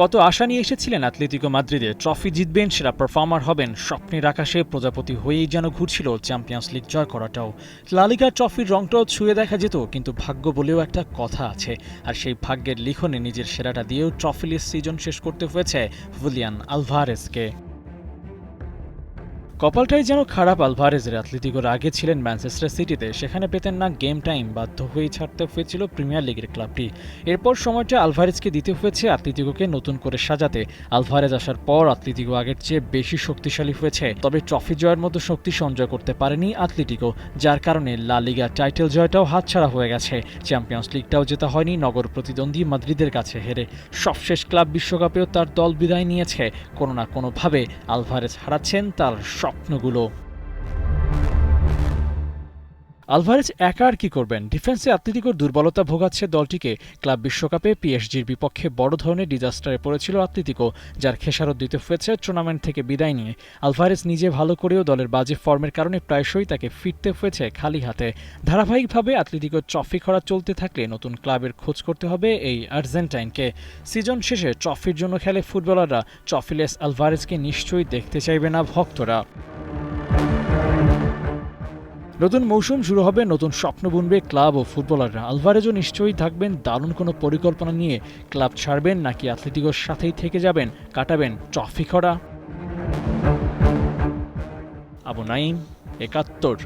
কত আশা নিয়ে এসেছিলেন অ্যাটলেটিকো মাদ্রিদে, ট্রফি জিতবেন, সেরা পারফর্মার হবেন, স্বপ্নের আকাশে প্রজাপতি হয়েই যেন ঘুরছিল চ্যাম্পিয়ন্স লিগ জয় করাটাও। লা লিগা ট্রফির রংটাও ছুঁয়ে দেখা যেত, কিন্তু ভাগ্য বলেও একটা কথা আছে, আর সেই ভাগ্যের লিখনে নিজের সেরাটা দিয়েও ট্রফিলেস সিজন শেষ করতে হয়েছে হুলিয়ান আলভারেজকে। কপালটাই যেন খারাপ আলভারেজের। অ্যাটলেটিকোর আগে ছিলেন ম্যানচেস্টার সিটিতে, সেখানে পেতেন না গেম টাইম, বাধ্য হয়েই ছাড়তে হয়েছিল প্রিমিয়ার লিগের ক্লাবটি। এরপর সময়টা আলভারেজকে দিতে হয়েছে অ্যাটলেটিকোকে নতুন করে সাজাতে। আলভারেজ আসার পর অ্যাটলেটিকো আগের চেয়ে বেশি শক্তিশালী হয়েছে, তবে ট্রফি জয়ের মতো শক্তি সঞ্চয় করতে পারেনি অ্যাটলেটিকো, যার কারণে লা লিগা টাইটেল জয়টাও হাতছাড়া হয়ে গেছে। চ্যাম্পিয়ন্স লিগটাও জেতা হয়নি নগর প্রতিদ্বন্দ্বী মাদ্রিদের কাছে হেরে। সবশেষ ক্লাব বিশ্বকাপেও তার দল বিদায় নিয়েছে। কোনো না কোনোভাবে আলভারেজ হারাচ্ছেন তার স্বপ্নগুলো। আলভারেজ একা আর কি করবেন? ডিফেন্সে অ্যাটলেটিকোর দুর্বলতা ভোগাচ্ছে দলটিকে। ক্লাব বিশ্বকাপে পিএসজির বিপক্ষে বড় ধরনের ডিজাস্টারে পড়েছিল অ্যাটলেটিকো, যার খেসারত দিতে হয়েছে টুর্নামেন্ট থেকে বিদায় নিয়ে। আলভারেজ নিজে ভালো করেও দলের বাজে ফর্মের কারণে প্রায়শই তাকে ফিরতে হয়েছে খালি হাতে। ধারাবাহিকভাবে অ্যাটলেটিকোর ট্রফি খরা চলতে থাকলে নতুন ক্লাবের খোঁজ করতে হবে এই আর্জেন্টাইনকে। সিজন শেষে ট্রফির জন্য খেলে ফুটবলাররা, ট্রফিলেস আলভারেজকে নিশ্চয়ই দেখতে চাইবে না ভক্তরা। নতুন মৌসুম শুরু হবে, নতুন স্বপ্ন বুনবে ক্লাব ও ফুটবলাররা। আলভারেজও নিশ্চয়ই থাকবেন দারুণ কোনো পরিকল্পনা নিয়ে। ক্লাব ছাড়বেন নাকি অ্যাটলেটিকোর সাথেই থেকে যাবেন, কাটাবেন ট্রফি খরা? আবু নাঈম, ৭১।